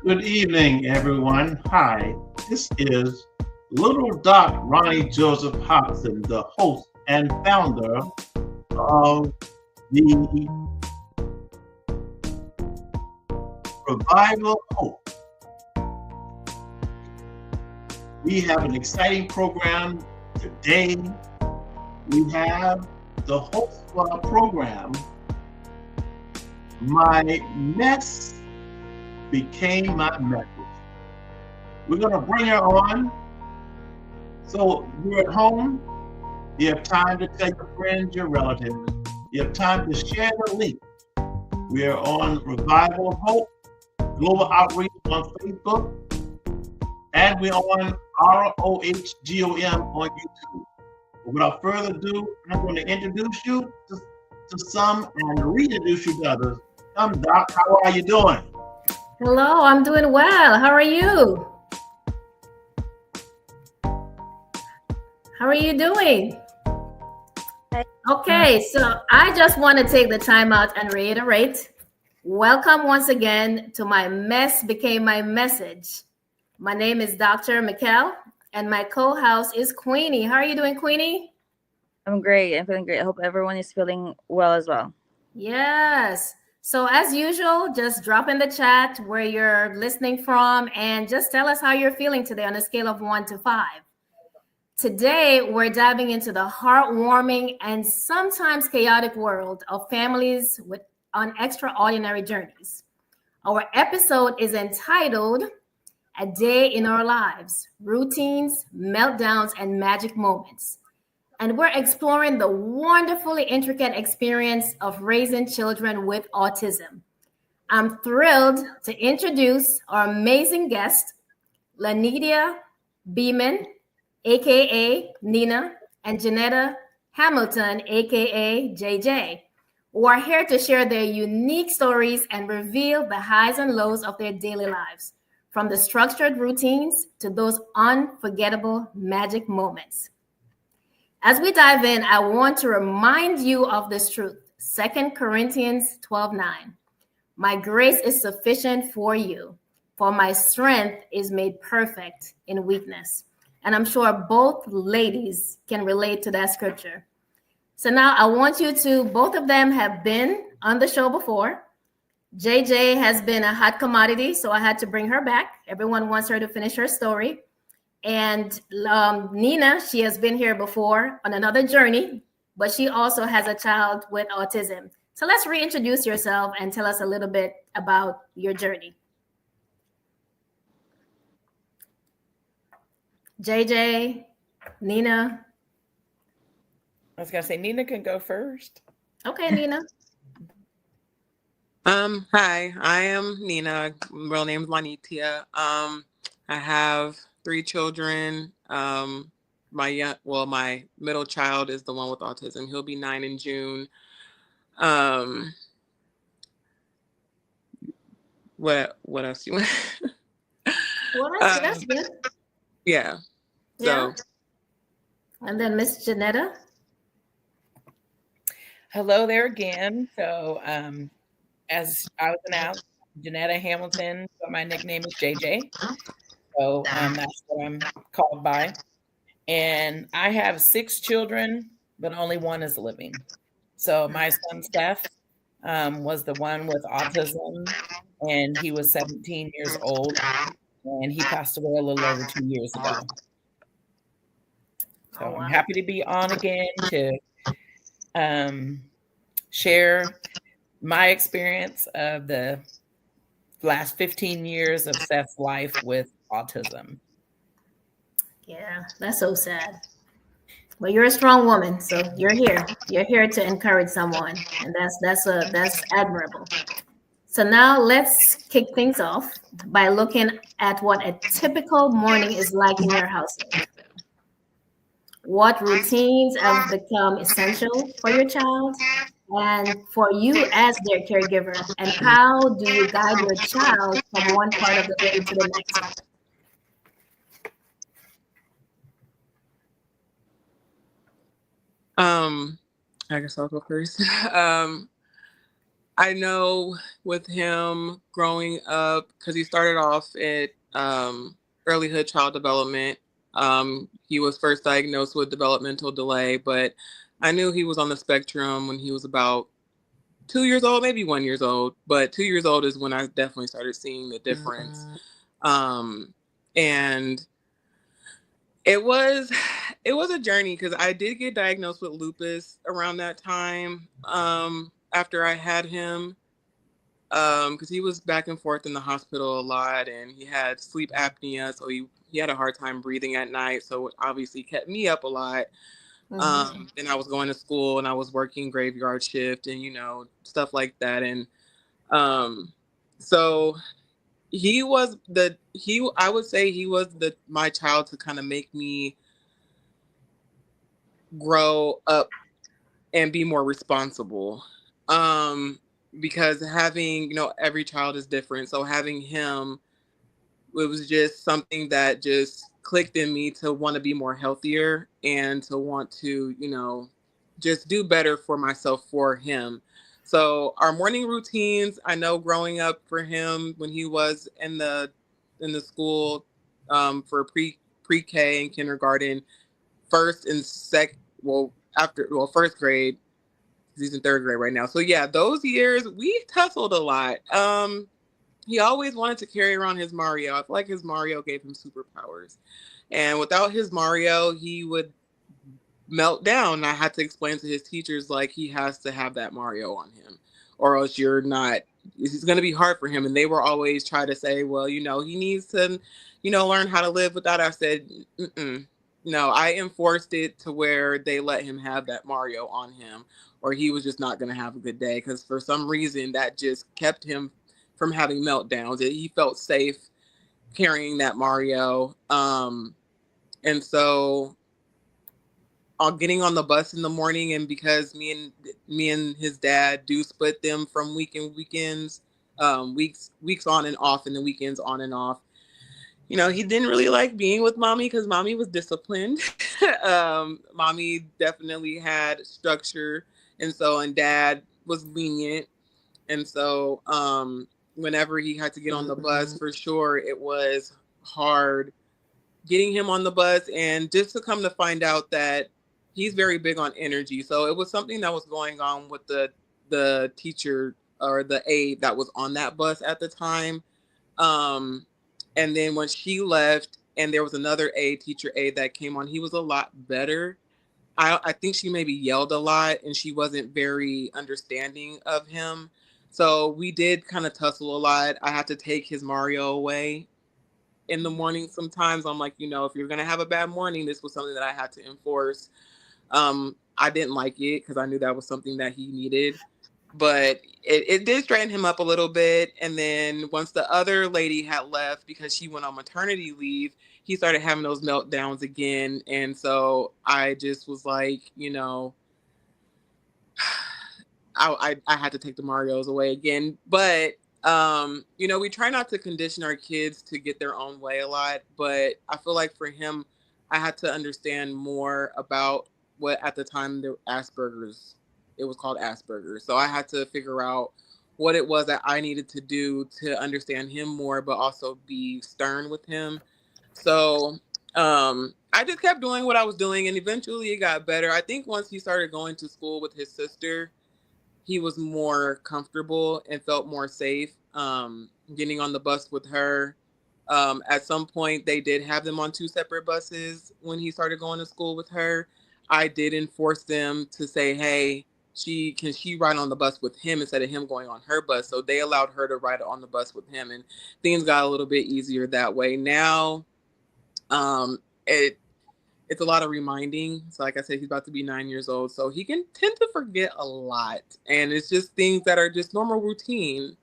Good evening, everyone. Hi, this is Little Doc Ronnie Joseph Hobson, the host and founder of the Revival Hope. We have an exciting program today. We have the host for our program. My mess became my message. We're going to bring her on. So you're at home, you have time to tell your friends, your relatives, you have time to share the link. We are on Revival of Hope, Global Outreach on Facebook, and we're on ROHGOM on YouTube. But without further ado, I'm going to introduce you to some and reintroduce you to others. Doc, how are you doing? Hello, I'm doing well. How are you? How are you doing? Okay, so I just want to take the time out and reiterate. Welcome once again to My Mess Became My Message. My name is Dr. Michiel, and my co-host is Queenie. How are you doing, Queenie? I'm great. I'm feeling great. I hope everyone is feeling well as well. Yes. So as usual, just drop in the chat where you're listening from and just tell us how you're feeling today on a scale of 1 to 5. Today, we're diving into the heartwarming and sometimes chaotic world of families on extraordinary journeys. Our episode is entitled A Day in Our Lives, Routines, Meltdowns, and Magic Moments. And we're exploring the wonderfully intricate experience of raising children with autism. I'm thrilled to introduce our amazing guest, Lanidia Beeman, aka Nina, and Janetta Hamilton, aka JJ, who are here to share their unique stories and reveal the highs and lows of their daily lives, from the structured routines to those unforgettable magic moments. As we dive in, I want to remind you of this truth. 2 Corinthians 12:9. My grace is sufficient for you, for my strength is made perfect in weakness. And I'm sure both ladies can relate to that scripture. So now I want you to, both of them have been on the show before. JJ has been a hot commodity, so I had to bring her back. Everyone wants her to finish her story. And Nina, she has been here before on another journey, but she also has a child with autism. So let's reintroduce yourself and tell us a little bit about your journey. JJ, Nina. I was going to say Nina can go first. Okay, Nina. Hi, I am Nina. Real name is Lanitia. I have 3 children. My middle child is the one with autism. He'll be 9 in June. What else you want? Well, that's good. Yeah. So. And then Miss Janetta. Hello there again. So, as I was announced, Janetta Hamilton, but my nickname is JJ. So that's what I'm called by. And I have 6 children, but only one is living. So my son Steph was the one with autism, and he was 17 years old, and he passed away a little over 2 years ago. So I'm happy to be on again to share my experience of the last 15 years of Seth's life with autism. Yeah, that's so sad. Well, you're a strong woman, so you're here. You're here to encourage someone, and that's admirable. So now let's kick things off by looking at what a typical morning is like in your household. What routines have become essential for your child and for you as their caregiver, and how do you guide your child from one part of the day to the next? I guess I'll go first. I know with him growing up, because he started off at earlyhood child development. He was first diagnosed with developmental delay, but I knew he was on the spectrum when he was about 2 years old, maybe 1 year old. But 2 years old is when I definitely started seeing the difference. And it was a journey, because I did get diagnosed with lupus around that time. After I had him, because he was back and forth in the hospital a lot, and he had sleep apnea, so he had a hard time breathing at night, so it obviously kept me up a lot. And I was going to school, and I was working graveyard shift, and stuff like that. And so I would say he was my child to kind of make me grow up and be more responsible. Because having, every child is different. So having him, it was just something that just clicked in me to want to be more healthier and to want to, just do better for myself for him. So our morning routines, I know growing up for him when he was in the school for pre-K and kindergarten, first and first grade, he's in third grade right now. So yeah, those years we tussled a lot. He always wanted to carry around his Mario. I feel like his Mario gave him superpowers. And without his Mario, he would melt down. I had to explain to his teachers, like, he has to have that Mario on him, or else it's going to be hard for him. And they were always trying to say, well, he needs to, learn how to live without it. I said, no, I enforced it to where they let him have that Mario on him, or he was just not going to have a good day. Because for some reason, that just kept him from having meltdowns. He felt safe carrying that Mario. And so getting on the bus in the morning, and because me and his dad do split them from weekends, weeks on and off, and the weekends on and off. He didn't really like being with mommy because mommy was disciplined. Mommy definitely had structure, and dad was lenient. And so whenever he had to get on the bus, for sure, it was hard getting him on the bus. And just to come to find out that he's very big on energy. So it was something that was going on with the teacher or the aide that was on that bus at the time. And then when she left and there was another teacher aide that came on, he was a lot better. I think she maybe yelled a lot and she wasn't very understanding of him. So we did kind of tussle a lot. I had to take his Mario away in the morning sometimes. I'm like, if you're going to have a bad morning, this was something that I had to enforce. I didn't like it because I knew that was something that he needed. But it did straighten him up a little bit. And then once the other lady had left because she went on maternity leave, he started having those meltdowns again. And so I just was like, I had to take the Marios away again. But, we try not to condition our kids to get their own way a lot. But I feel like for him, I had to understand more about what at the time the Asperger's. It was called Asperger's. So I had to figure out what it was that I needed to do to understand him more, but also be stern with him. So I just kept doing what I was doing, and eventually it got better. I think once he started going to school with his sister, he was more comfortable and felt more safe getting on the bus with her. At some point, they did have them on two separate buses when he started going to school with her. I did enforce them to say, hey, can she ride on the bus with him instead of him going on her bus? So they allowed her to ride on the bus with him, and things got a little bit easier that way. Now, it's a lot of reminding. So like I said, he's about to be 9 years old, so he can tend to forget a lot, and it's just things that are just normal routine.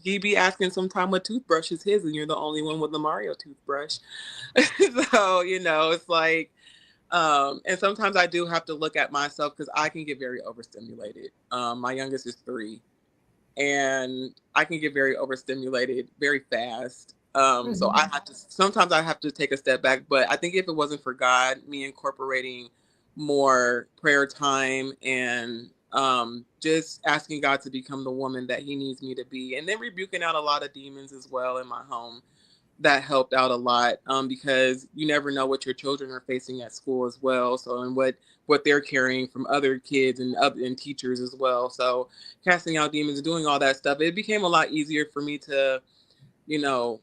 He'd be asking sometime what toothbrush is his, and you're the only one with the Mario toothbrush. So it's like. And sometimes I do have to look at myself because I can get very overstimulated. My youngest is 3, and I can get very overstimulated very fast. So sometimes I have to take a step back. But I think if it wasn't for God, me incorporating more prayer time and just asking God to become the woman that he needs me to be, and then rebuking out a lot of demons as well in my home. That helped out a lot, because you never know what your children are facing at school as well. So, and what they're carrying from other kids and teachers as well. So casting out demons, doing all that stuff, it became a lot easier for me to, you know,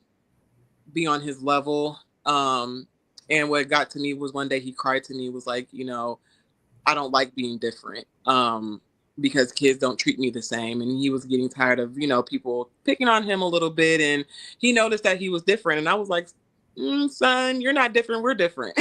be on his level. And what got to me was one day he cried to me, was like, you know, I don't like being different, because kids don't treat me the same. And he was getting tired of, you know, people picking on him a little bit. And he noticed that he was different. And I was like, son, you're not different. We're different.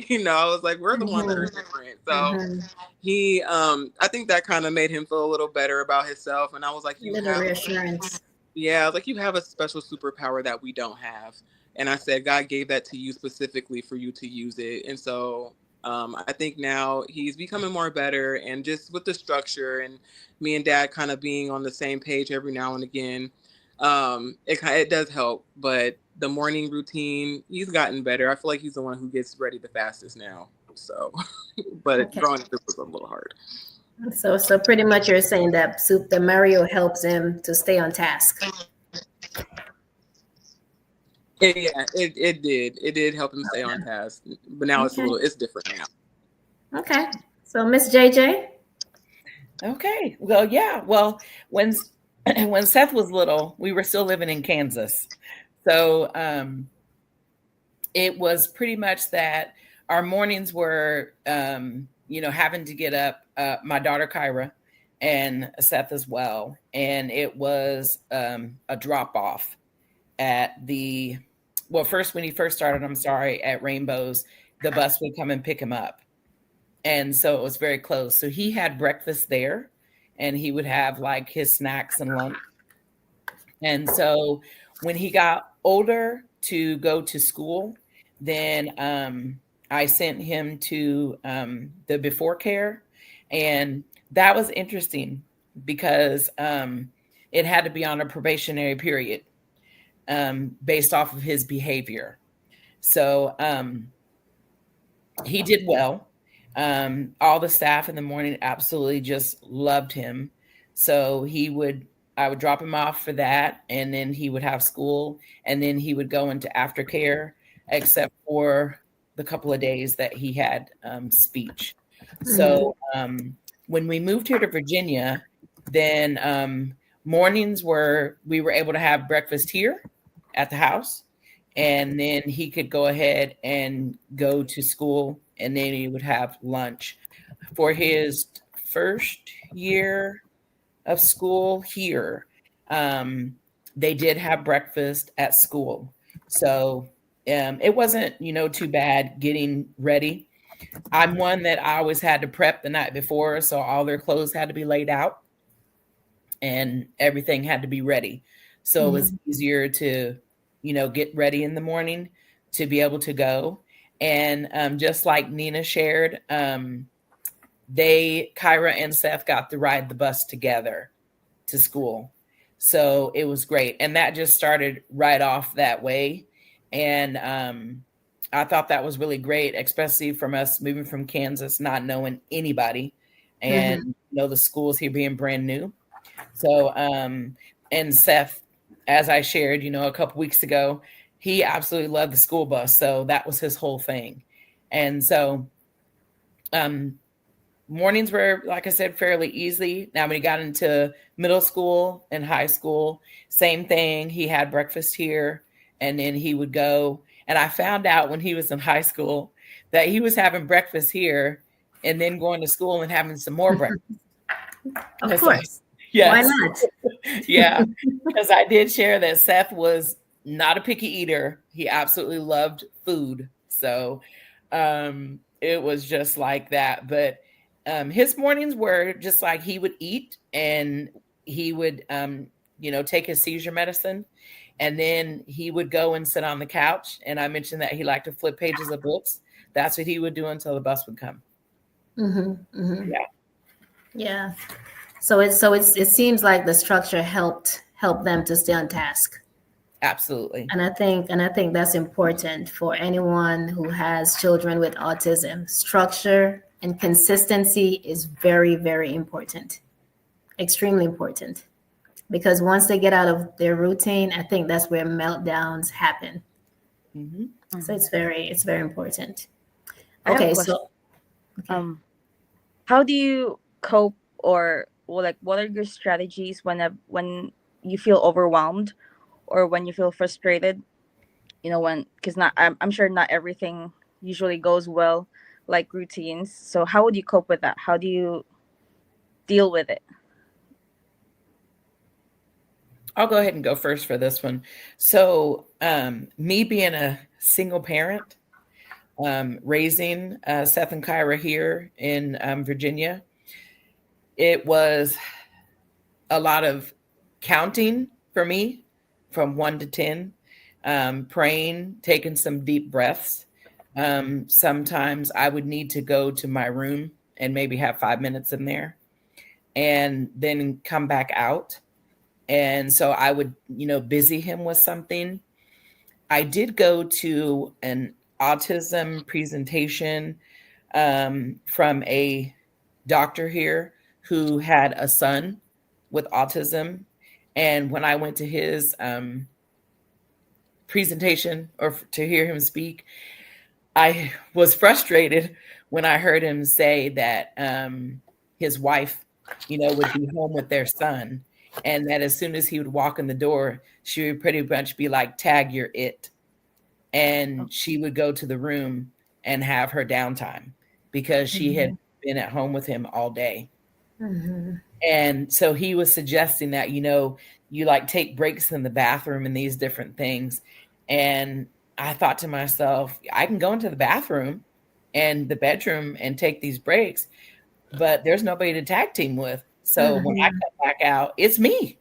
You know, I was like, we're the ones that are different. So he, I think that kind of made him feel a little better about himself. And I was like, reassurance. Yeah, I was like, you have a special superpower that we don't have. And I said, God gave that to you specifically for you to use it. And so I think now he's becoming more better, and just with the structure and me and dad kind of being on the same page every now and again, it does help. But the morning routine, he's gotten better. I feel like he's the one who gets ready the fastest now. So, but growing up, it was a little hard. So pretty much you're saying that the Mario helps him to stay on task. It did. It did help him stay on task, but now it's different now. Okay. So Miss JJ. Okay. Well, yeah. Well, when Seth was little, we were still living in Kansas. So it was pretty much that our mornings were, having to get up, my daughter Kyra and Seth as well. And it was a drop off at first when he first started, at Rainbows, the bus would come and pick him up. And so it was very close. So he had breakfast there, and he would have like his snacks and lunch. And so when he got older to go to school, then I sent him to the before care. And that was interesting because it had to be on a probationary period based off of his behavior. So he did well. All the staff in the morning absolutely just loved him. So I would drop him off for that, and then he would have school, and then he would go into aftercare, except for the couple of days that he had speech. So when we moved here to Virginia, then mornings we were able to have breakfast here at the house, and then he could go ahead and go to school, and then he would have lunch. For his first year of school here, they did have breakfast at school. So it wasn't, too bad getting ready. I'm one that I always had to prep the night before, so all their clothes had to be laid out and everything had to be ready. So it was easier to, get ready in the morning to be able to go. And just like Nina shared, Kyra and Seth got to ride the bus together to school. So it was great. And that just started right off that way. And I thought that was really great, especially from us moving from Kansas, not knowing anybody, and the schools here being brand new. So, and Seth, as I shared, a couple weeks ago, he absolutely loved the school bus. So that was his whole thing. And so mornings were, like I said, fairly easy. Now, when he got into middle school and high school, same thing. He had breakfast here, and then he would go. And I found out when he was in high school that he was having breakfast here and then going to school and having some more breakfast. Of course. Yes. Why not? Yeah, because I did share that Seth was not a picky eater. He absolutely loved food. So it was just like that. But his mornings were just like he would eat, and he would, take his seizure medicine. And then he would go and sit on the couch. And I mentioned that he liked to flip pages of books. That's what he would do until the bus would come. Yeah. So it seems like the structure helped them to stay on task. Absolutely. And I think that's important for anyone who has children with autism. Structure and consistency is very, very important. extremely important, because once they get out of their routine, I think that's where meltdowns happen. Mm-hmm. So it's very important. I have a Okay, question. so okay. How do you cope, or well, like, what are your strategies when you feel overwhelmed or when you feel frustrated? You know, when, because not I'm sure not everything usually goes well, like routines. So how would you cope with that? How do you deal with it? I'll go ahead and go first for this one. So, me being a single parent, raising Seth and Kyra here in Virginia, it was a lot of counting for me from 1 to 10, praying, taking some deep breaths. Sometimes I would need to go to my room and maybe have 5 minutes in there and then come back out. And so I would, busy him with something. I did go to an autism presentation from a doctor here who had a son with autism. And when I went to his presentation or to hear him speak, I was frustrated when I heard him say that his wife, would be home with their son. And that as soon as he would walk in the door, she would pretty much be like, tag, you're it. And she would go to the room and have her downtime because she had been at home with him all day. Mm-hmm. And so he was suggesting that, you like take breaks in the bathroom and these different things. And I thought to myself, I can go into the bathroom and the bedroom and take these breaks, but there's nobody to tag team with. So when I come back out, it's me.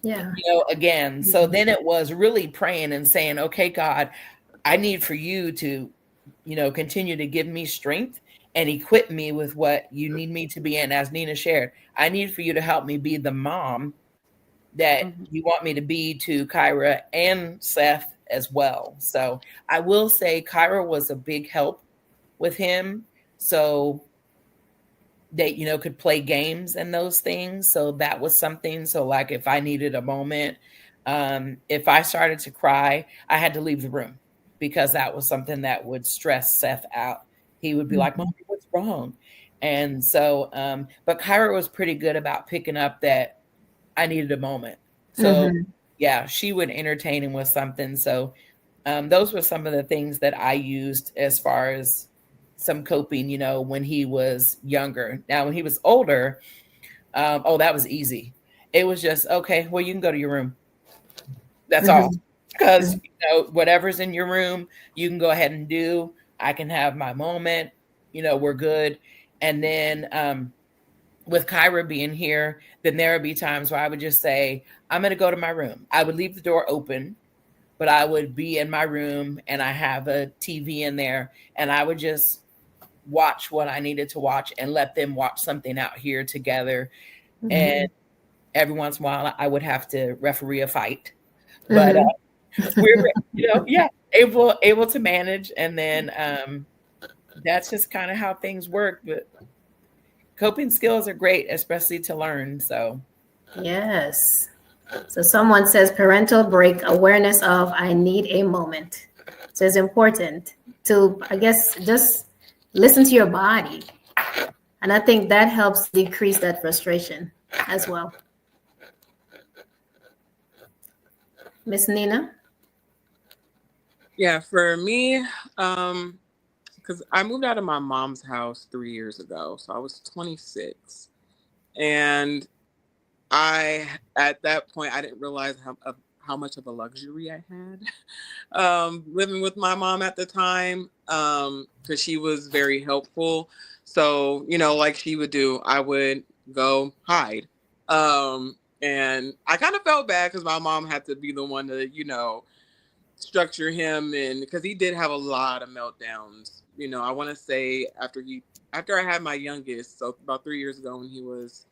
Yeah. Again. So then it was really praying and saying, okay, God, I need for you to, continue to give me strength and equip me with what you need me to be in. As Nina shared, I need for you to help me be the mom that you want me to be to Kyra and Seth as well. So I will say Kyra was a big help with him. So they, could play games and those things. So that was something. So like if I needed a moment, if I started to cry, I had to leave the room because that was something that would stress Seth out. He would be like, Mommy, what's wrong? And so, but Kyra was pretty good about picking up that I needed a moment. So yeah, she would entertain him with something. So those were some of the things that I used as far as some coping, when he was younger. Now, when he was older, that was easy. It was just, okay, well, you can go to your room. That's all. Because, whatever's in your room, you can go ahead and do. I can have my moment. We're good. And then with Kyra being here, then there would be times where I would just say, I'm going to go to my room. I would leave the door open, but I would be in my room and I have a TV in there and I would just watch what I needed to watch and let them watch something out here together. And every once in a while I would have to referee a fight, but we're, able to manage. And then that's just kind of how things work. But coping skills are great, especially to learn. So yes. So someone says parental break, awareness of I need a moment. So it's important to, I guess, just listen to your body. And I think that helps decrease that frustration as well. Miss Nina? Yeah, for me, because I moved out of my mom's house 3 years ago. So I was 26. And at that point, I didn't realize how much of a luxury I had living with my mom at the time, because she was very helpful. So, like she would do, I would go hide. And I kind of felt bad because my mom had to be the one to, structure him, and because he did have a lot of meltdowns. I want to say after I had my youngest, so about 3 years ago when he was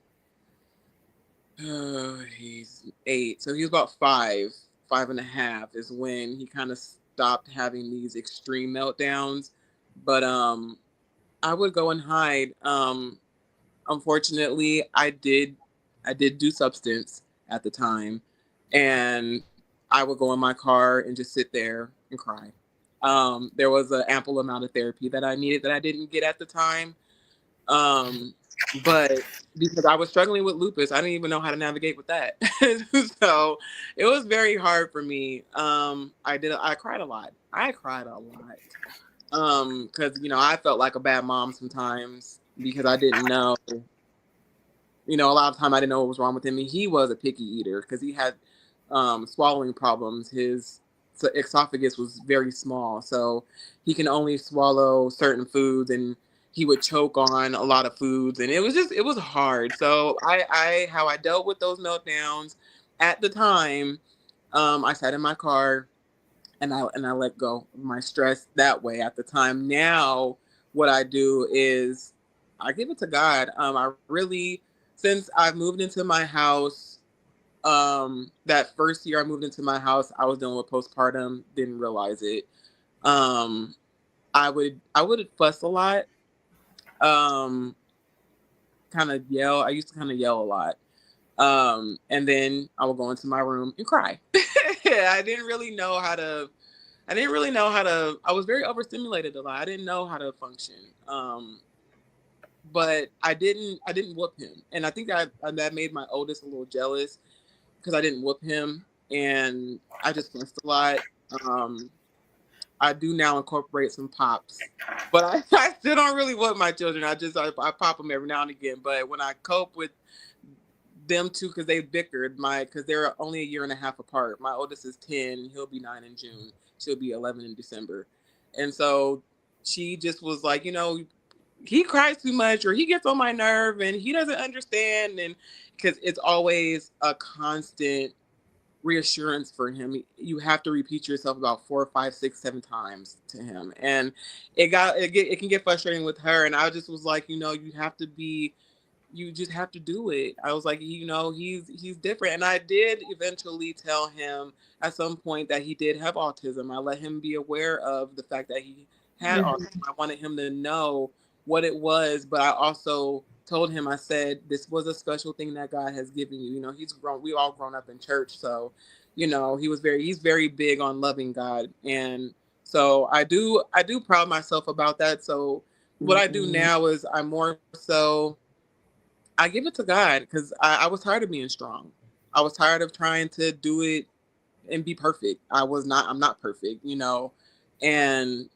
he's 8. So he was about 5.5 is when he kind of stopped having these extreme meltdowns. But I would go and hide. Unfortunately, I did I did do substance at the time, and I would go in my car and just sit there and cry. There was an ample amount of therapy that I needed that I didn't get at the time. But because I was struggling with lupus, I didn't even know how to navigate with that. So it was very hard for me. I cried a lot. I cried a lot. Because, I felt like a bad mom sometimes because I didn't know, a lot of time I didn't know what was wrong with him. And he was a picky eater because he had swallowing problems. His esophagus was very small, so he can only swallow certain foods, and he would choke on a lot of foods, and it was hard. So how I dealt with those meltdowns at the time, I sat in my car and I let go of my stress that way at the time. Now what I do is I give it to God. I really, since I've moved into my house, that first year I moved into my house, I was dealing with postpartum, didn't realize it. I would fuss a lot, kind of yell. I used to kind of yell a lot. And then I would go into my room and cry. I didn't really know how to, I was very overstimulated a lot. I didn't know how to function. But I didn't whoop him. And I think that made my oldest a little jealous because I didn't whoop him, and I just fussed a lot. I do now incorporate some pops, but I still don't really whoop my children. I pop them every now and again. But when I cope with them two, because they bickered, because they're only a year and a half apart. My oldest is 10. He'll be 9 in June. She'll be 11 in December. And so she just was like, he cries too much, or he gets on my nerve, and he doesn't understand. And because it's always a constant reassurance for him. You have to repeat yourself about 4, 5, 6, 7 times to him. And it can get frustrating with her. And I just was like, you just have to do it. I was like, he's different. And I did eventually tell him at some point that he did have autism. I let him be aware of the fact that he had autism. I wanted him to know what it was, but I also told him, I said, this was a special thing that God has given you. He's grown, we all grown up in church. So, he's very big on loving God. And so I do proud myself about that. So what I do now is I give it to God, because I was tired of being strong. I was tired of trying to do it and be perfect. I'm not perfect, and,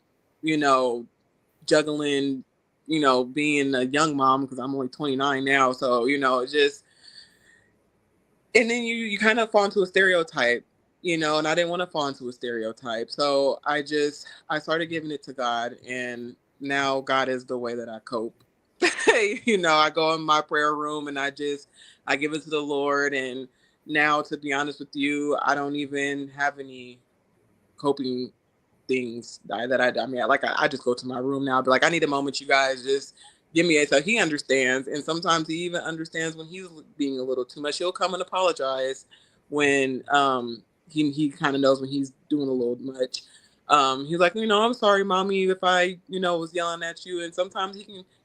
juggling, being a young mom, because I'm only 29 now. So, and then you kind of fall into a stereotype, and I didn't want to fall into a stereotype. So I started giving it to God, and now God is the way that I cope. I go in my prayer room and I give it to the Lord. And now, to be honest with you, I don't even have any coping things I just go to my room now. I'll be like, I need a moment, you guys, just give me it. So he understands. And sometimes he even understands when he's being a little too much. He'll come and apologize when he kind of knows when he's doing a little much. He's like, I'm sorry, mommy, if I, was yelling at you. And sometimes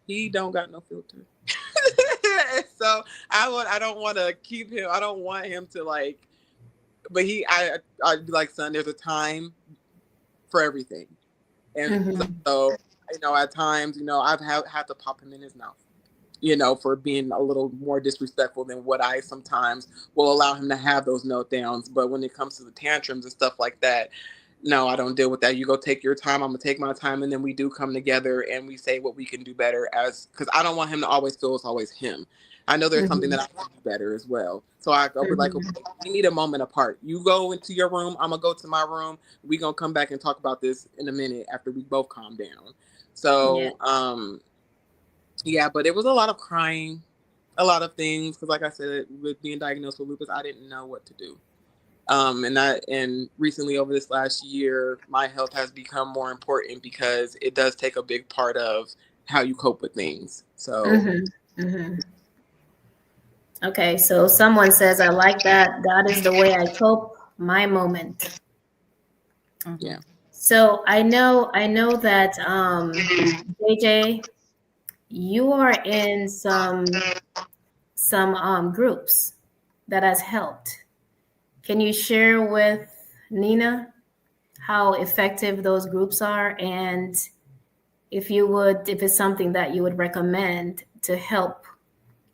he don't got no filter. So I don't want to keep him. I don't want him to but I'd be like, son, there's a time for everything. And so, at times, I've had to pop him in his mouth, for being a little more disrespectful than what I sometimes will allow him to have those meltdowns. But when it comes to the tantrums and stuff like that, no, I don't deal with that. You go take your time. I'm going to take my time. And then we do come together and we say what we can do better, because I don't want him to always feel it's always him. I know there's something that I can do better as well. So I'll be like, okay, we need a moment apart. You go into your room. I'm going to go to my room. We're going to come back and talk about this in a minute after we both calm down. So, but it was a lot of crying, a lot of things. Because like I said, with being diagnosed with lupus, I didn't know what to do. And recently, over this last year, my health has become more important because it does take a big part of how you cope with things. So, Okay, so someone says, I like that. God is the way I cope, my moment. Yeah. So I know that JJ, you are in some some groups that has helped. Can you share with Nina how effective those groups are, and if it's something that you would recommend to help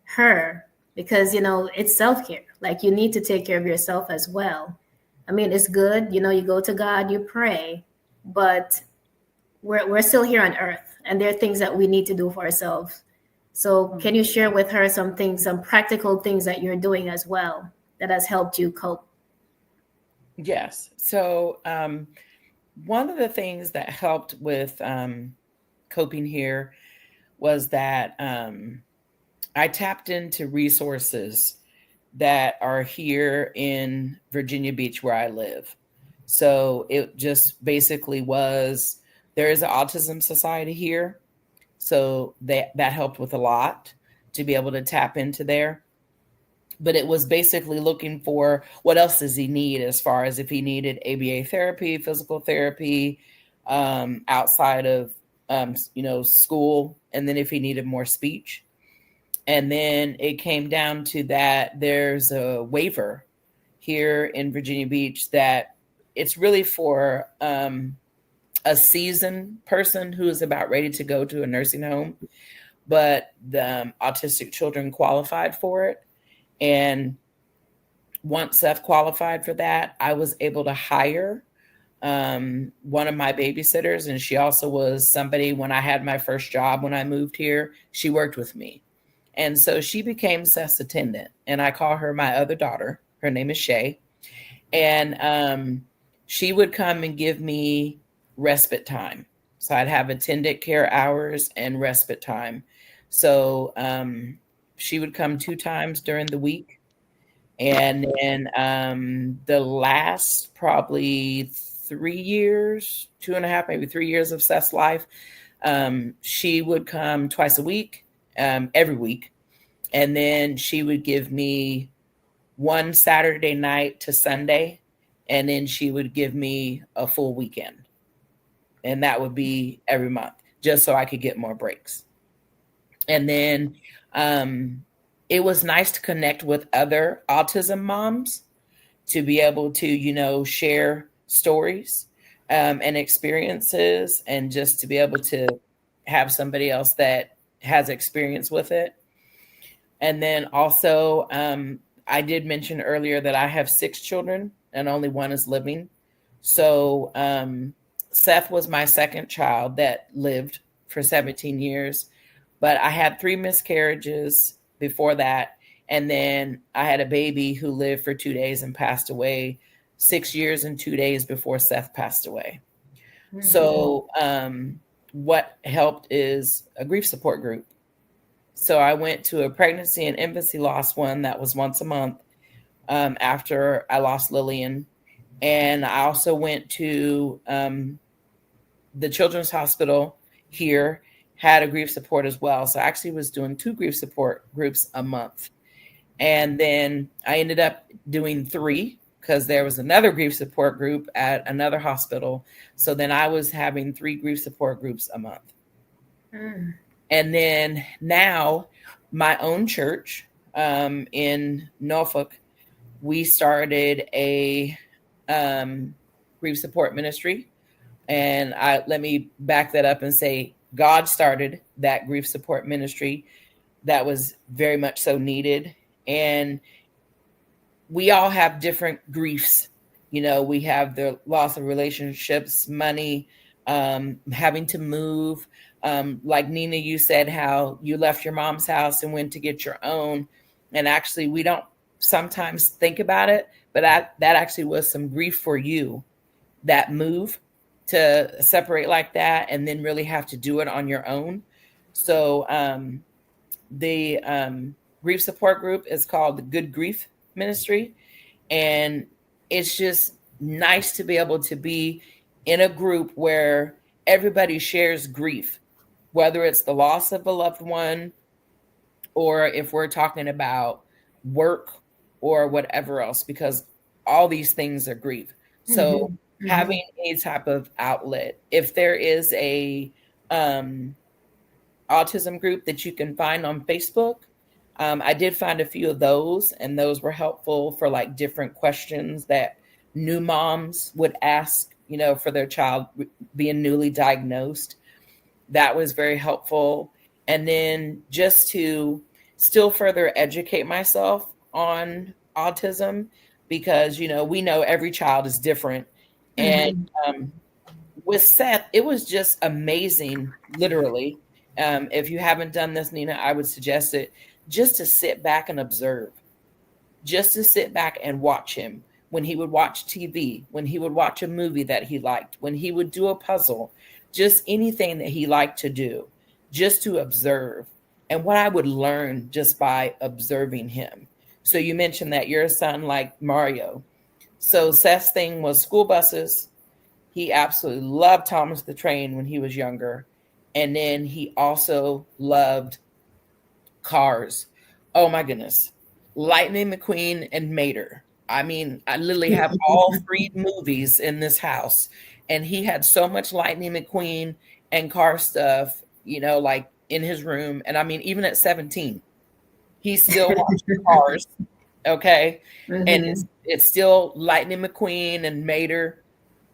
her, because it's self-care. Like, you need to take care of yourself as well. I mean, it's good, you go to God, you pray, but we're still here on earth, and there are things that we need to do for ourselves. So can you share with her some things, some practical things that you're doing as well that has helped you cope? Yes. So one of the things that helped with coping here was that I tapped into resources that are here in Virginia Beach, where I live. So it just basically was, there is an autism society here. So that helped with a lot to be able to tap into there. But it was basically looking for what else does he need, as far as if he needed ABA therapy, physical therapy, outside of, school, and then if he needed more speech. And then it came down to that there's a waiver here in Virginia Beach that it's really for a seasoned person who is about ready to go to a nursing home, but the autistic children qualified for it. And once Seth qualified for that, I was able to hire one of my babysitters. And she also was somebody, when I had my first job, when I moved here, she worked with me. And so she became Seth's attendant. And I call her my other daughter. Her name is Shay. And she would come and give me respite time. So I'd have attendant care hours and respite time. So she would come 2 times during the week. And then the last probably 3 years, 2.5, maybe 3 years of Seth's life, she would come twice a week, every week. And then she would give me one Saturday night to Sunday. And then she would give me a full weekend. And that would be every month, just so I could get more breaks. And then it was nice to connect with other autism moms to be able to, share stories and experiences, and just to be able to have somebody else that has experience with it. And then also, I did mention earlier that I have 6 children and only one is living. So Seth was my second child that lived for 17 years, but I had 3 miscarriages before that. And then I had a baby who lived for 2 days and passed away 6 years and 2 days before Seth passed away. Mm-hmm. So what helped is a grief support group. So I went to a pregnancy and infancy loss one that was once a month after I lost Lillian. And I also went to the Children's Hospital here, had a grief support as well. So I actually was doing 2 grief support groups a month. And then I ended up doing 3 because there was another grief support group at another hospital. So then I was having 3 grief support groups a month. Mm. And then now my own church in Norfolk, we started a grief support ministry. And let me back that up and say, God started that grief support ministry that was very much so needed. And we all have different griefs. We have the loss of relationships, money, having to move. Like Nina, you said how you left your mom's house and went to get your own. And actually, we don't sometimes think about it, but that actually was some grief for you, that move to separate like that and then really have to do it on your own. So the grief support group is called the Good Grief Ministry. And it's just nice to be able to be in a group where everybody shares grief, whether it's the loss of a loved one, or if we're talking about work or whatever else, because all these things are grief. So mm-hmm. having any type of outlet, if there is a autism group that you can find on Facebook, I did find a few of those, and those were helpful for like different questions that new moms would ask, for their child being newly diagnosed. That was very helpful. And then just to still further educate myself on autism, because, we know every child is different. And with Seth, it was just amazing, literally. If you haven't done this, Nina, I would suggest it, just to sit back and observe, just to sit back and watch him when he would watch TV, when he would watch a movie that he liked, when he would do a puzzle, just anything that he liked to do, just to observe. And what I would learn just by observing him. So you mentioned that your son liked Mario. So Seth's thing was school buses. He absolutely loved Thomas the Train when he was younger. And then he also loved cars. Oh my goodness. Lightning McQueen and Mater. I mean, I literally have all 3 movies in this house. And he had so much Lightning McQueen and car stuff, like in his room. And I mean, even at 17, he still watched cars. Okay. And it's still Lightning McQueen and Mater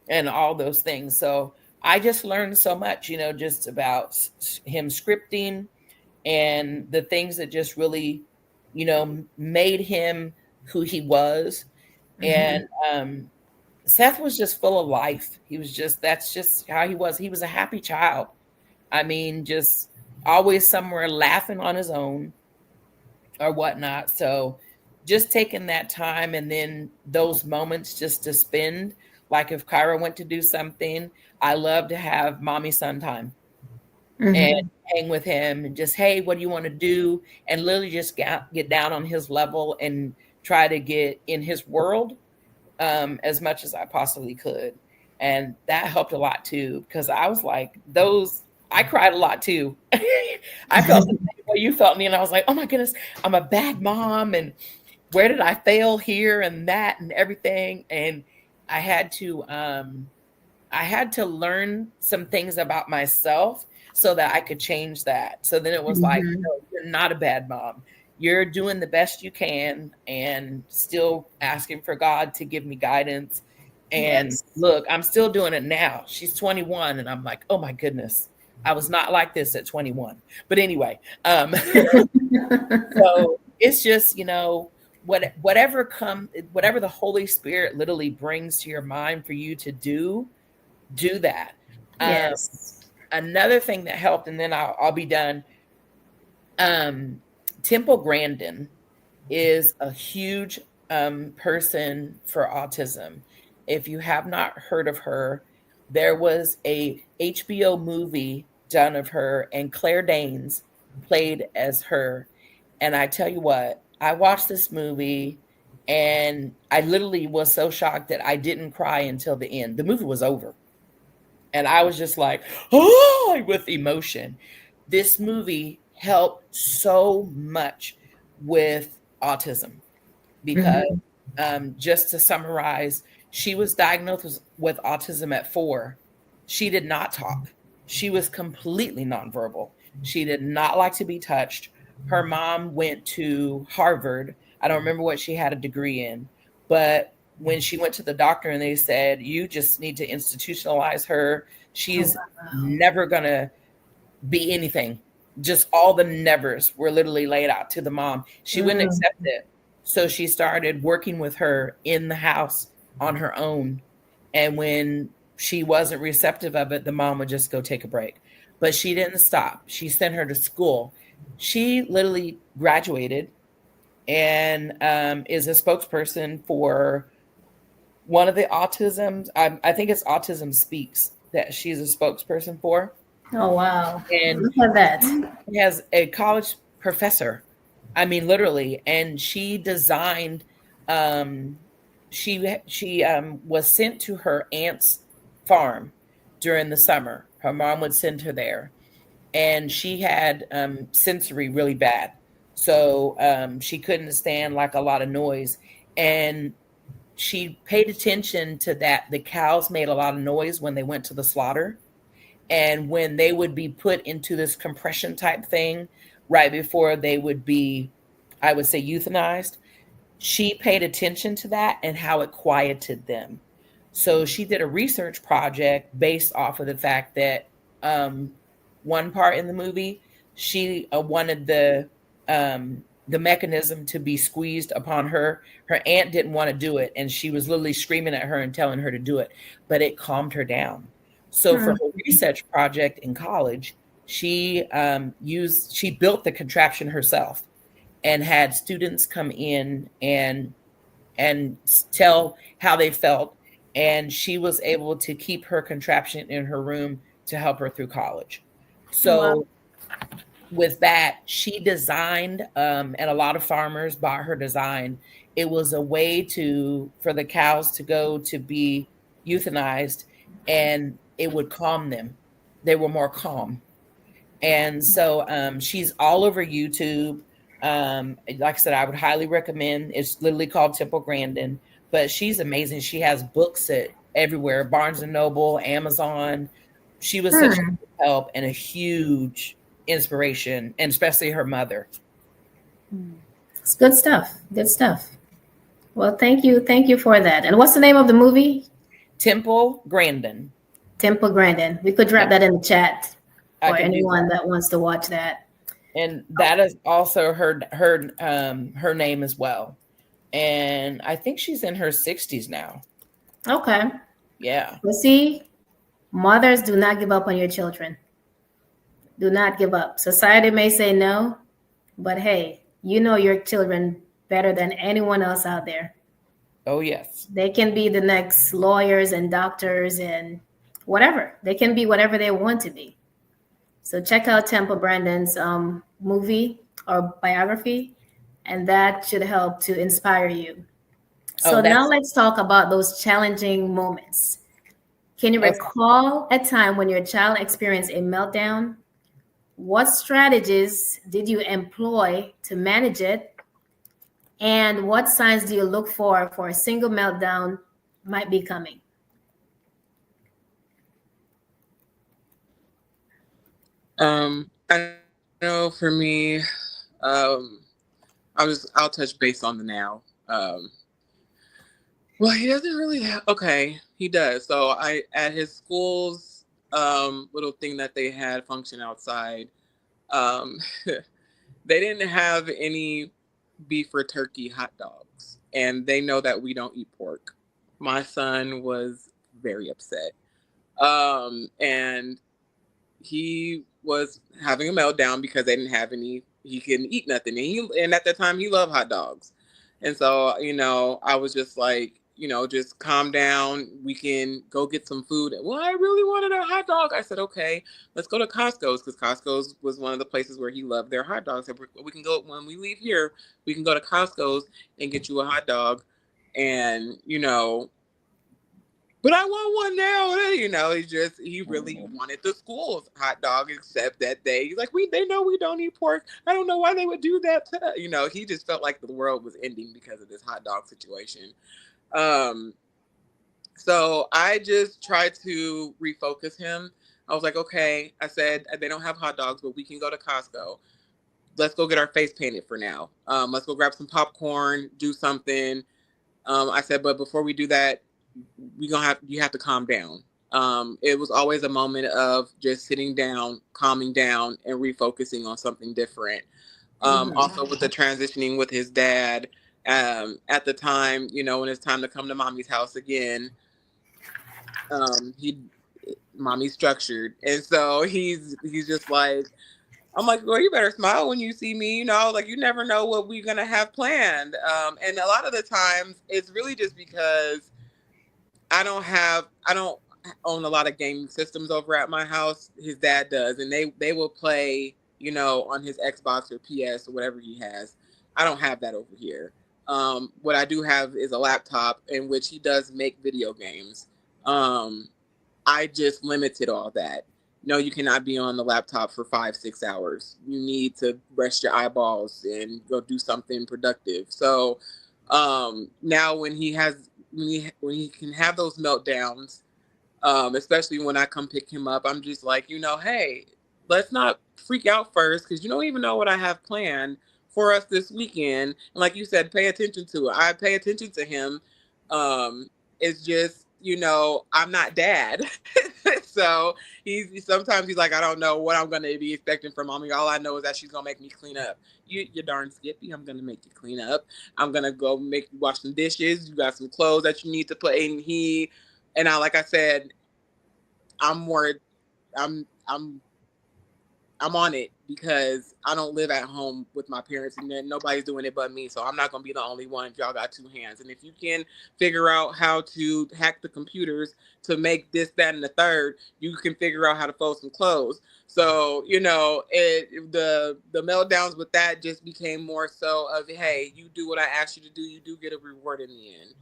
and all those things. So I just learned so much, just about him scripting and the things that just really, made him who he was. And Seth was just full of life. That's just how he was. He was a happy child. I mean, just always somewhere laughing on his own or whatnot. So just taking that time and then those moments just to spend, like if Kyra went to do something, I love to have mommy son time and hang with him and just, hey, what do you want to do? And literally just get down on his level and try to get in his world as much as I possibly could. And that helped a lot too, because I was like, I cried a lot too. I felt the same way you felt, me, and I was like, oh my goodness, I'm a bad mom, and where did I fail here and that and everything? And I had to learn some things about myself so that I could change that. So then it was like, no, you're not a bad mom. You're doing the best you can and still asking for God to give me guidance. And look, I'm still doing it now. She's 21 and I'm like, oh my goodness, I was not like this at 21. But anyway, so it's just, whatever the Holy Spirit literally brings to your mind for you to do that. Another thing that helped, and then I'll be done. Temple Grandin is a huge person for autism. If you have not heard of her, there was a HBO movie done of her, and Claire Danes played as her. And I tell you what, I watched this movie and I literally was so shocked that I didn't cry until the end. The movie was over. And I was just like, oh, with emotion. This movie helped so much with autism because just to summarize, she was diagnosed with autism at 4. She did not talk. She was completely nonverbal. She did not like to be touched. Her mom went to Harvard. I don't remember what she had a degree in, but when she went to the doctor and they said, you just need to institutionalize her, she's never going to be anything. Just all the nevers were literally laid out to the mom. She wouldn't accept it. So she started working with her in the house on her own. And when she wasn't receptive of it, the mom would just go take a break. But she didn't stop. She sent her to school. She literally graduated and is a spokesperson for one of the autisms. I think it's Autism Speaks that she's a spokesperson for. Oh, wow. And look at that. She has a college professor. I mean, literally. And she designed, she was sent to her aunt's farm during the summer. Her mom would send her there. And she had sensory really bad. So she couldn't stand like a lot of noise. And she paid attention to that. The cows made a lot of noise when they went to the slaughter. And when they would be put into this compression type thing, right before they would be I would say euthanized, she paid attention to that and how it quieted them. So she did a research project based off of the fact that one part in the movie, she wanted the mechanism to be squeezed upon her. Her aunt didn't want to do it, and she was literally screaming at her and telling her to do it, but it calmed her down. So for her research project in college, she built the contraption herself and had students come in and tell how they felt, and she was able to keep her contraption in her room to help her through college. So with that, she designed, and a lot of farmers bought her design. It was a way for the cows to go to be euthanized, and it would calm them. They were more calm. And so she's all over YouTube. Like I said, I would highly recommend. It's literally called Temple Grandin, but she's amazing. She has books everywhere, Barnes and Noble, Amazon. She was such a help and a huge inspiration, and especially her mother. It's good stuff. Good stuff. Well, thank you for that. And what's the name of the movie? Temple Grandin. Temple Grandin. We could drop that in the chat for I can do anyone that wants to watch that. And that is also her name as well. And I think she's in her 60s now. Okay. Yeah. Well, see, mothers, do not give up on your children. Do not give up. Society may say no, but hey, you know your children better than anyone else out there. Oh, yes. They can be the next lawyers and doctors and whatever. They can be whatever they want to be. So check out Temple Grandin's movie or biography, and that should help to inspire you. So now let's talk about those challenging moments. Can you recall a time when your child experienced a meltdown? What strategies did you employ to manage it? And what signs do you look for a single meltdown might be coming? I know for me, I'll touch base on the now. Well, he doesn't really he does. So at his school's little thing that they had function outside, they didn't have any beef or turkey hot dogs, and they know that we don't eat pork. My son was very upset. And he was having a meltdown because they didn't have any, he couldn't eat nothing. And at that time he loved hot dogs. And so, I was just like, just calm down. We can go get some food. Well, I really wanted a hot dog. I said, okay, let's go to Costco's, because Costco's was one of the places where he loved their hot dogs. So we can go, when we leave here, we can go to Costco's and get you a hot dog. And, but I want one now. He really wanted the school's hot dog, except that he's like, they know we don't eat pork. I don't know why they would do that to, he just felt like the world was ending because of this hot dog situation. So I just tried to refocus him. I was like, okay, I said, they don't have hot dogs, but we can go to Costco. Let's go get our face painted for now. Let's go grab some popcorn, do something. I said, but before we do that, you have to calm down. It was always a moment of just sitting down, calming down, and refocusing on something different. Also with the transitioning with his dad, at the time, when it's time to come to mommy's house again, mommy's structured. And so he's just like, I'm like, well, you better smile when you see me, like you never know what we're going to have planned. And a lot of the times it's really just because I don't own a lot of gaming systems over at my house. His dad does, and they will play, on his Xbox or PS or whatever he has. I don't have that over here. What I do have is a laptop in which he does make video games. I just limited all that. No, you cannot be on the laptop for 5-6 hours. You need to rest your eyeballs and go do something productive. So now when he can have those meltdowns, especially when I come pick him up, I'm just like, hey, let's not freak out first, because you don't even know what I have planned for us this weekend. And like you said, pay attention to it. I pay attention to him. It's just, you know, I'm not dad. So sometimes he's like, I don't know what I'm going to be expecting from mommy. All I know is that she's going to make me clean up. You're darn skippy. I'm going to make you clean up. I'm going to go make you wash some dishes. You got some clothes that you need to put in. Like I said, I'm on it because I don't live at home with my parents and then nobody's doing it but me. So I'm not going to be the only one if y'all got two hands. And if you can figure out how to hack the computers to make this, that, and the third, you can figure out how to fold some clothes. So, you know, the meltdowns with that just became more so of, hey, you do what I asked you to do. You do get a reward in the end.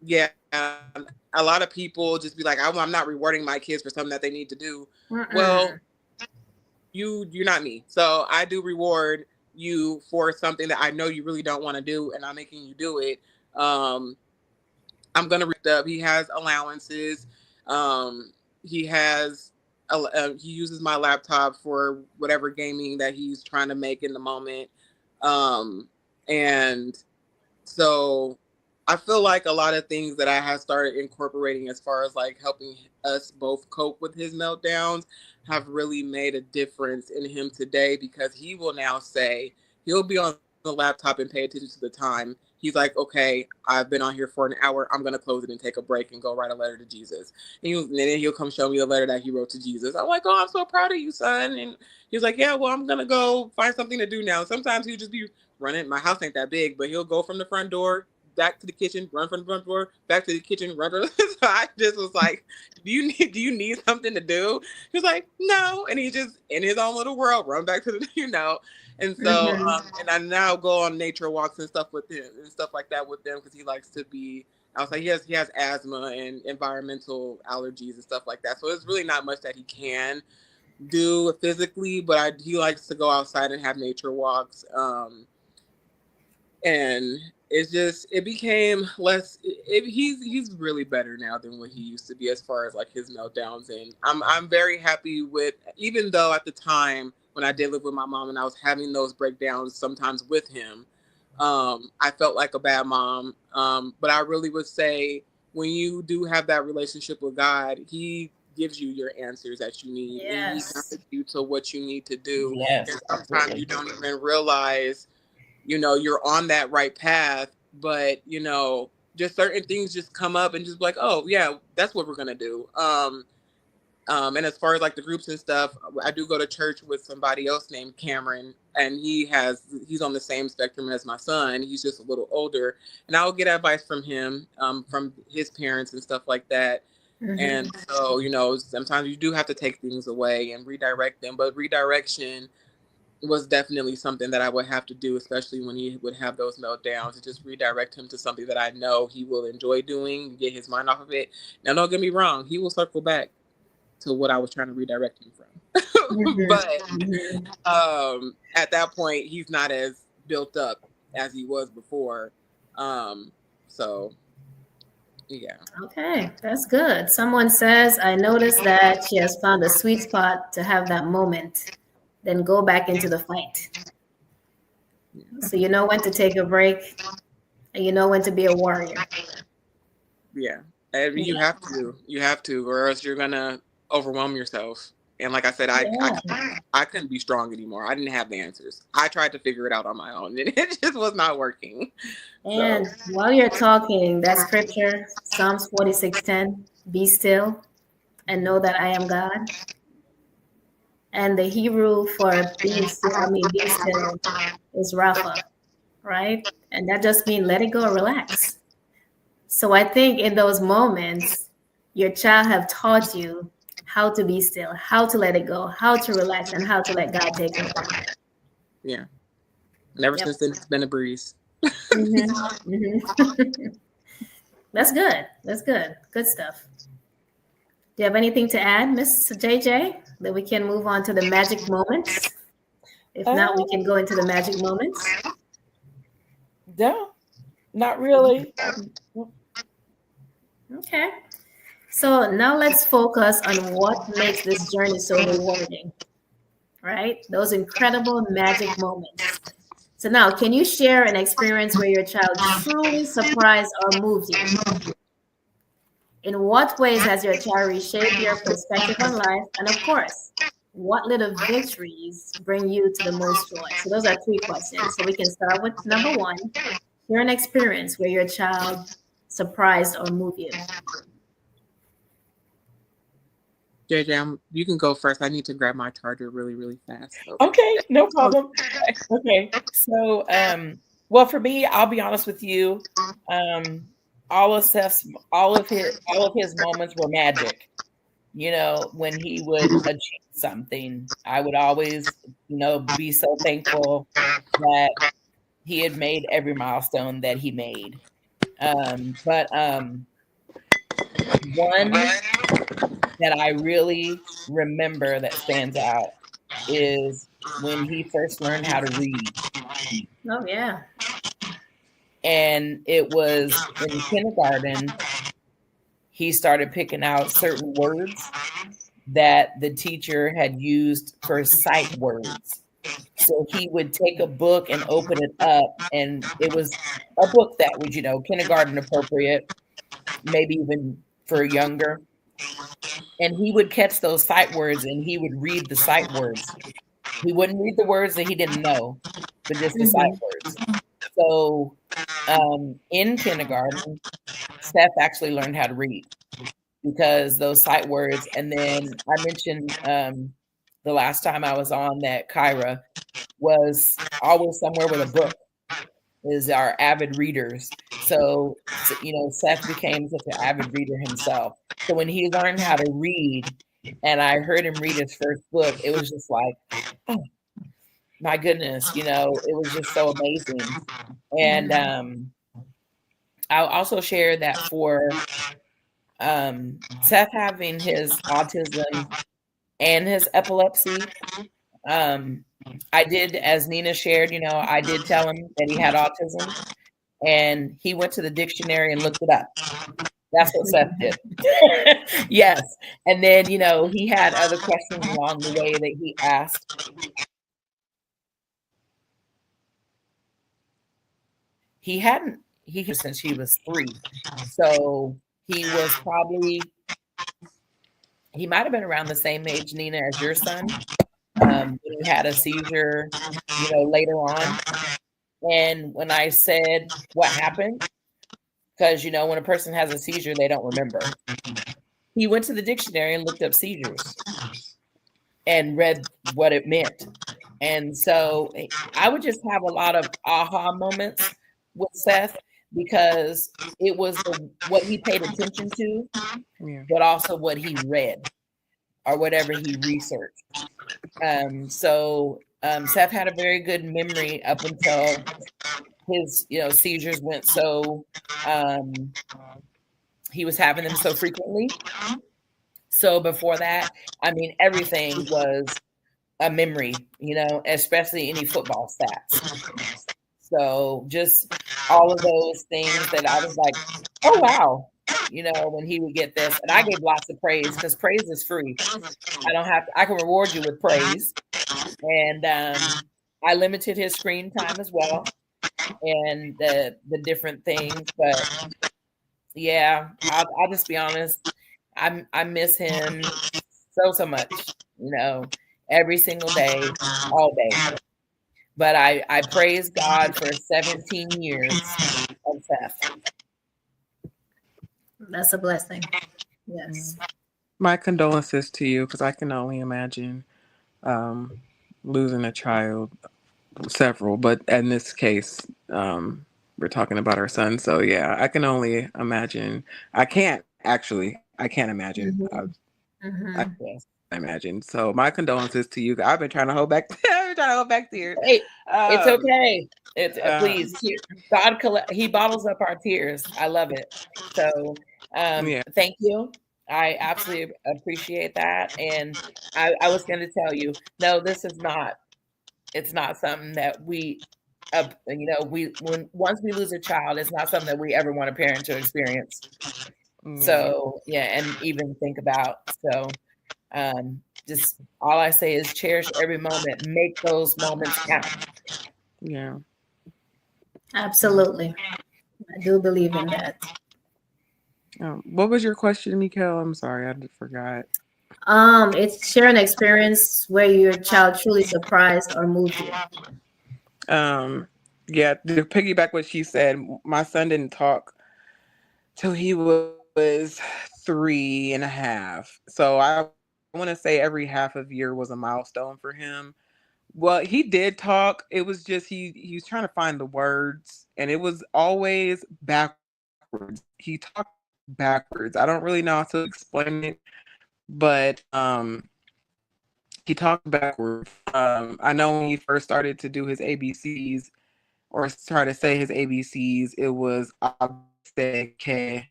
Yeah, a lot of people just be like, I'm not rewarding my kids for something that they need to do. Well, you're not me. So I do reward you for something that I know you really don't want to do, and I'm making you do it. I'm gonna read up. He has allowances. He uses my laptop for whatever gaming that he's trying to make in the moment. And so I feel like a lot of things that I have started incorporating as far as like helping us both cope with his meltdowns have really made a difference in him today, because he will now say, he'll be on the laptop and pay attention to the time. He's like, okay, I've been on here for an hour. I'm going to close it and take a break and go write a letter to Jesus. And then he'll come show me the letter that he wrote to Jesus. I'm like, oh, I'm so proud of you, son. And he's like, yeah, well, I'm going to go find something to do now. Sometimes he'll just be running. My house ain't that big, but he'll go from the front door back to the kitchen, run from the front door, back to the kitchen, run. So I just was like, do you need something to do? He was like, no. And he just, in his own little world, run back to the, you know. And so, and I now go on nature walks and stuff with him and stuff like that with them, because he likes to be outside. He has asthma and environmental allergies and stuff like that. So it's really not much that he can do physically, but he likes to go outside and have nature walks. And it became less. He's really better now than what he used to be as far as like his meltdowns. And I'm very happy with, even though at the time when I did live with my mom and I was having those breakdowns sometimes with him, I felt like a bad mom. But I really would say, when you do have that relationship with God, he gives you your answers that you need. Yes. And he guides you to what you need to do. Yes, and sometimes you don't even realize, you know, you're on that right path, but, you know, just certain things just come up and just be like, oh yeah, that's what we're going to do. And as far as like the groups and stuff, I do go to church with somebody else named Cameron, and he's on the same spectrum as my son. He's just a little older, and I'll get advice from him, from his parents and stuff like that. And so, you know, sometimes you do have to take things away and redirect them, but redirection was definitely something that I would have to do, especially when he would have those meltdowns, to just redirect him to something that I know he will enjoy doing, get his mind off of it. Now, don't get me wrong, he will circle back to what I was trying to redirect him from. But at that point, he's not as built up as he was before. So, yeah. Okay, that's good. Someone says, I noticed that she has found a sweet spot to have that moment, then go back into the fight. So you know when to take a break, and you know when to be a warrior. Yeah. And you have to, or else you're gonna overwhelm yourself. And like I said, I couldn't be strong anymore. I didn't have the answers. I tried to figure it out on my own, and it just was not working. And while you're talking, that scripture, Psalms 46:10, be still and know that I am God. And the Hebrew for being still, be still, is Rapha, right? And that just means let it go, relax. So I think in those moments, your child have taught you how to be still, how to let it go, how to relax, and how to let God take over. Yeah. And ever since then, it's been a breeze. That's good. That's good. Good stuff. Do you have anything to add, Miss JJ, that we can move on to the magic moments? If not, we can go into the magic moments. No, not really. Okay. So now let's focus on what makes this journey so rewarding. right? Those incredible magic moments. So now, can you share an experience where your child truly surprised or moved you? In what ways has your child reshaped your perspective on life? And of course, what little victories bring you to the most joy? So those are three questions. So we can start with number one. Share an experience where your child surprised or moved you. JJ, you can go first. I need to grab my charger really, really fast. So. Okay, no problem. Okay, so well, for me, I'll be honest with you. All of his moments were magic. You know, when he would achieve something, I would always, be so thankful that he had made every milestone that he made. But one that I really remember that stands out is when he first learned how to read. Oh, yeah. And it was in kindergarten, he started picking out certain words that the teacher had used for sight words. So he would take a book and open it up, and it was a book that was, kindergarten appropriate, maybe even for younger. And he would catch those sight words and he would read the sight words. He wouldn't read the words that he didn't know, but just the sight words. So in kindergarten, Seth actually learned how to read because those sight words. And then I mentioned the last time I was on that Kyra was always somewhere with a book, is our avid readers. So, Seth became such an avid reader himself. So when he learned how to read and I heard him read his first book, it was just like, oh, my goodness, it was just so amazing. And I'll also share that for Seth having his autism and his epilepsy, I did, as Nina shared, I did tell him that he had autism, and he went to the dictionary and looked it up. That's what Seth did. Yes. And then, he had other questions along the way that he asked. He since he was 3. So he might have been around the same age, Nina, as your son. He had a seizure, later on. And when I said what happened, because, when a person has a seizure, they don't remember. He went to the dictionary and looked up seizures and read what it meant. And so I would just have a lot of aha moments with Seth because it was what he paid attention to, but also what he read or whatever he researched. So Seth had a very good memory up until his, seizures went so, he was having them so frequently. So before that, everything was a memory, especially any football stats. So just all of those things that I was like, oh, wow. When he would get this, and I gave lots of praise because praise is free. I can reward you with praise. And I limited his screen time as well and the different things. But yeah, I'll just be honest. I miss him so much, every single day, all day. But I praise God for 17 years of Seth. That's a blessing. Yes. My condolences to you, because I can only imagine losing a child, several, but in this case, we're talking about our son. So yeah, I can only imagine. I can't imagine. I can't imagine. So my condolences to you. I've been trying to hold back. Tears. Hey, it's okay. It's please. God, He bottles up our tears. I love it. So thank you. I absolutely appreciate that. And I was going to tell you, no, this is not. It's not something that we, once we lose a child, it's not something that we ever want a parent to experience. So yeah, and even think about. So just all I say is cherish every moment, make those moments count. Yeah. Absolutely. I do believe in that. What was your question, Michiel? I'm sorry, I forgot. It's share an experience where your child truly surprised or moved you. Yeah, to piggyback what she said, my son didn't talk till he was 3.5. So I want to say every half of year was a milestone for him. Well, he did talk. It was just he was trying to find the words, and it was always backwards. He talked backwards. I don't really know how to explain it, but he talked backwards. I know when he first started to do his ABCs or try to say his ABCs, it was abse ke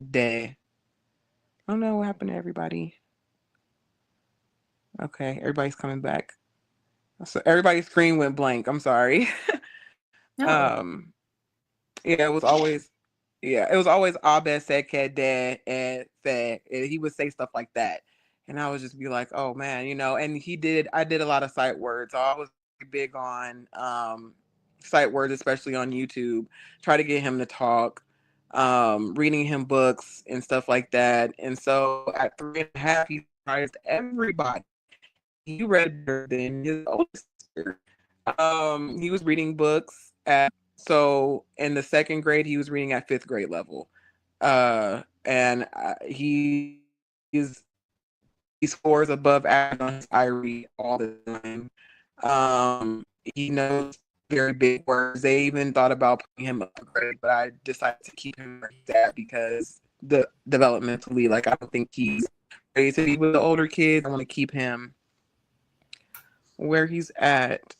de. I don't know what happened to everybody. Okay, everybody's coming back. So everybody's screen went blank. I'm sorry. No. Yeah, it was always abe seke de and fe. He would say stuff like that, and I would just be like, oh man, And I did a lot of sight words. So I was big on sight words, especially on YouTube. Try to get him to talk, reading him books and stuff like that. And so at 3.5, he surprised everybody. He read better than his oldest sister. He was reading books so in the second grade, he was reading at 5th grade level. And he scores above average on his I read all the time. He knows very big words. They even thought about putting him up a grade, but I decided to keep him where he's at because developmentally, like I don't think he's ready to be with the older kids. I want to keep him where he's at.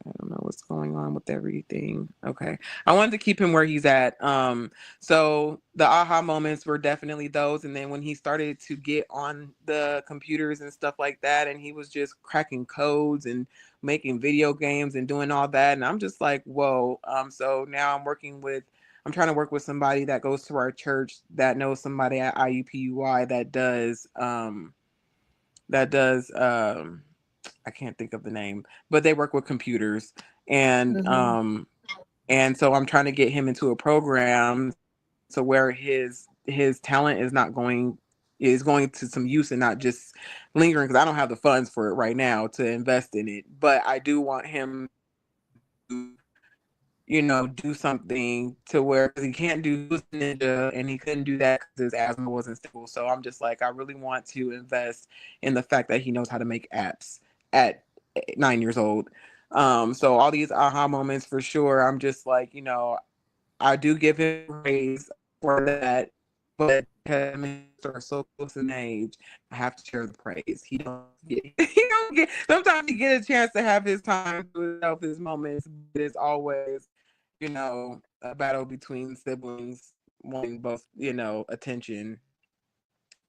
I don't know what's going on with everything. Okay. I wanted to keep him where he's at. So the aha moments were definitely those. And then when he started to get on the computers and stuff like that, and he was just cracking codes and making video games and doing all that. And I'm just like, whoa. So now I'm trying to work with somebody that goes to our church that knows somebody at IUPUI that does I can't think of the name, but they work with computers, and and so I'm trying to get him into a program so where his talent is going to some use and not just lingering, because I don't have the funds for it right now to invest in it, but I do want him to do something to where, because he can't do ninja and he couldn't do that because his asthma wasn't stable. So I'm just like, I really want to invest in the fact that he knows how to make apps at 9 years old. So all these aha moments for sure. I'm just like, I do give him praise for that, but because are so close in age, I have to share the praise. He don't get sometimes he get a chance to have his time to himself, his moments, but it's always, a battle between siblings wanting both, attention.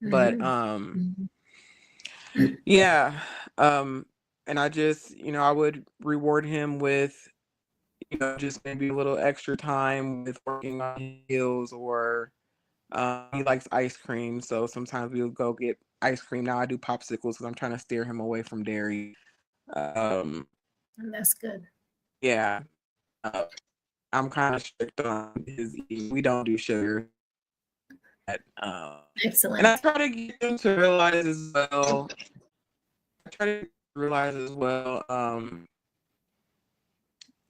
But yeah. And I just, I would reward him with, just maybe a little extra time with working on his skills, or he likes ice cream, so sometimes we'll go get ice cream. Now I do popsicles because I'm trying to steer him away from dairy. That's good. Yeah. I'm kind of strict on his eating. We don't do sugar. Excellent. And I try to get them to realize as well.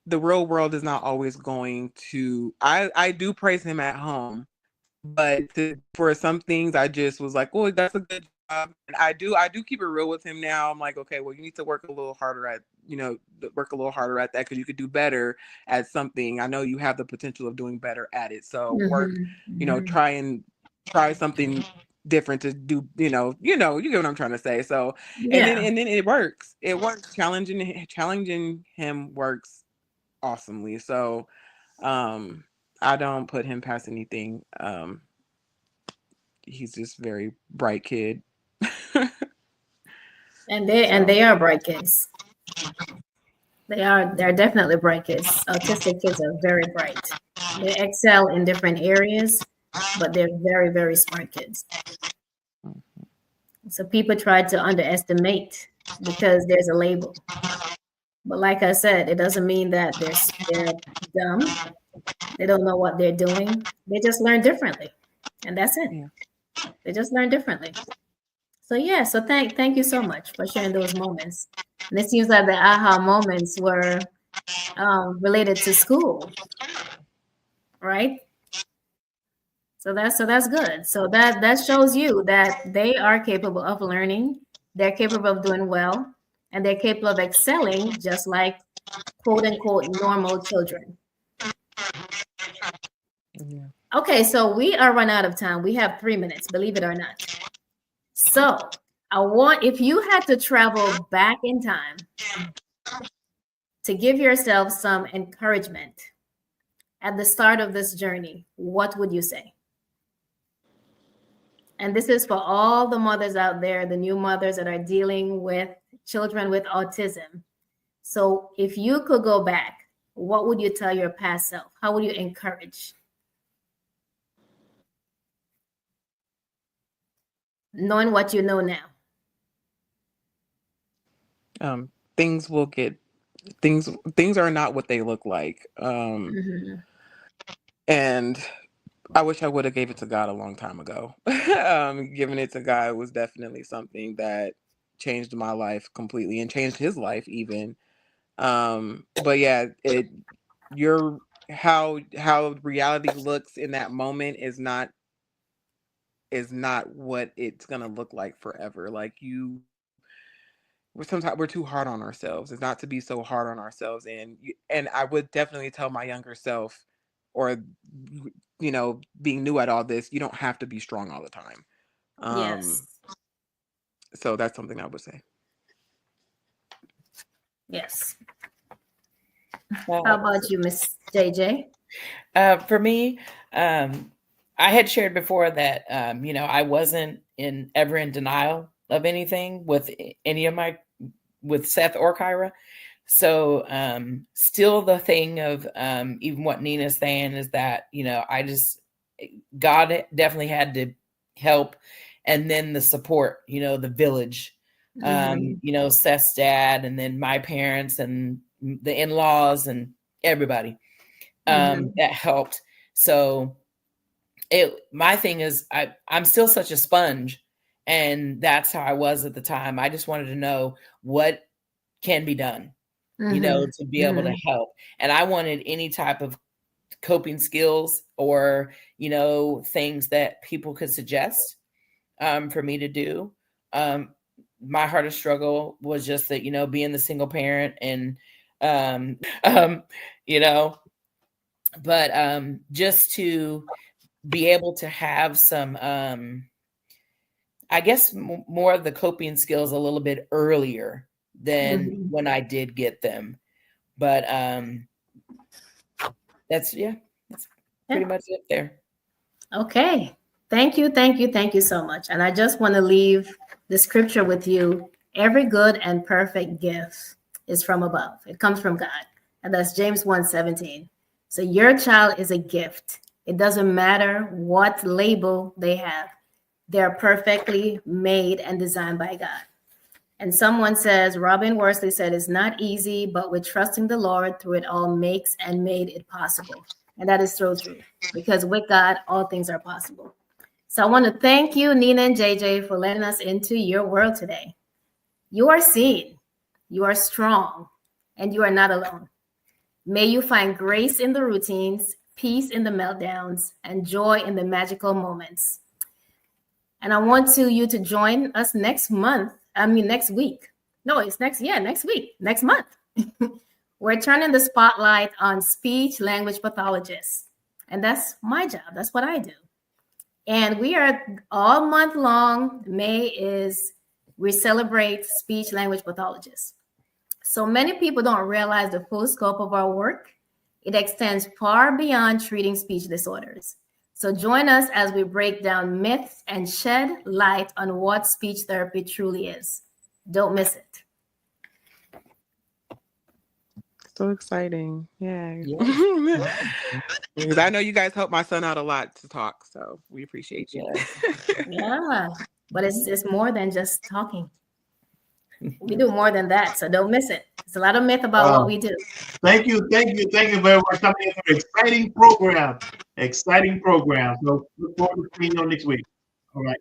The real world is not always going to. I do praise him at home, but for some things, I just was like, "Oh, that's a good job." And I do keep it real with him now. I'm like, "Okay, well, you need to work a little harder at that, because you could do better at something. I know you have the potential of doing better at it. So work, try something different to do. You get what I'm trying to say. So and then it works. It works. Challenging him works awesomely. So I don't put him past anything. He's just very bright kid. And they are bright kids. They're definitely bright kids. Autistic kids are very bright. They excel in different areas, but they're very, very smart kids. So people try to underestimate because there's a label. But like I said, it doesn't mean that they're dumb. They don't know what they're doing. They just learn differently. And that's it. Yeah. They just learn differently. So yeah, so thank you so much for sharing those moments. And it seems like the aha moments were related to school, right? So that's good. So that shows you that they are capable of learning, they're capable of doing well, and they're capable of excelling, just like quote unquote normal children. Yeah. Okay, so we are run out of time. We have 3 minutes, believe it or not. So I want, if you had to travel back in time to give yourself some encouragement at the start of this journey, what would you say? And this is for all the mothers out there, the new mothers that are dealing with children with autism. So if you could go back, what would you tell your past self? How would you encourage? Knowing what you know now. Things will get things are not what they look like. And I wish I would have gave it to God a long time ago. Giving it to God was definitely something that changed my life completely and changed his life even. But yeah, how reality looks in that moment is not what it's gonna look like forever. Like sometimes we're too hard on ourselves. It's not to be so hard on ourselves, and I would definitely tell my younger self, or being new at all this, you don't have to be strong all the time. Yes. So that's something I would say. Yes. How about you, Miss JJ? For me, I had shared before that I wasn't ever in denial of anything with any of with Seth or Kyra. So still the thing of even what Nina's saying is that God definitely had to help, and then the support, the village, Seth's dad, and then my parents and the in-laws and everybody that helped. So my thing is I'm still such a sponge, and that's how I was at the time. I just wanted to know what can be done, to be able to help. And I wanted any type of coping skills or, things that people could suggest for me to do. My hardest struggle was just that, being the single parent and, but just to be able to have some, I guess more of the coping skills a little bit earlier than when I did get them. But that's pretty much it there. Okay. Thank you so much. And I just want to leave the scripture with you. Every good and perfect gift is from above. It comes from God. And that's James 1:17. So your child is a gift. It doesn't matter what label they have. They're perfectly made and designed by God. And someone says, Robin Worsley said, it's not easy, but with trusting the Lord through it all makes and made it possible. And that is so true, because with God, all things are possible. So I want to thank you, Nina and JJ, for letting us into your world today. You are seen, you are strong, and you are not alone. May you find grace in the routines, peace in the meltdowns, and joy in the magical moments. And I want you to join us next week. No, it's next week, next month. We're turning the spotlight on speech language pathologists. And that's my job. That's what I do. And we are all month long. We celebrate speech language pathologists. So many people don't realize the full scope of our work. It extends far beyond treating speech disorders. So join us as we break down myths and shed light on what speech therapy truly is. Don't miss it. So exciting. Yeah. Because I know you guys help my son out a lot to talk. So we appreciate you. Yeah. But it's more than just talking. We do more than that, so don't miss it. There's a lot of myth about what we do. Thank you very much for coming in for an exciting program. Exciting program. So look forward to seeing you next week. All right.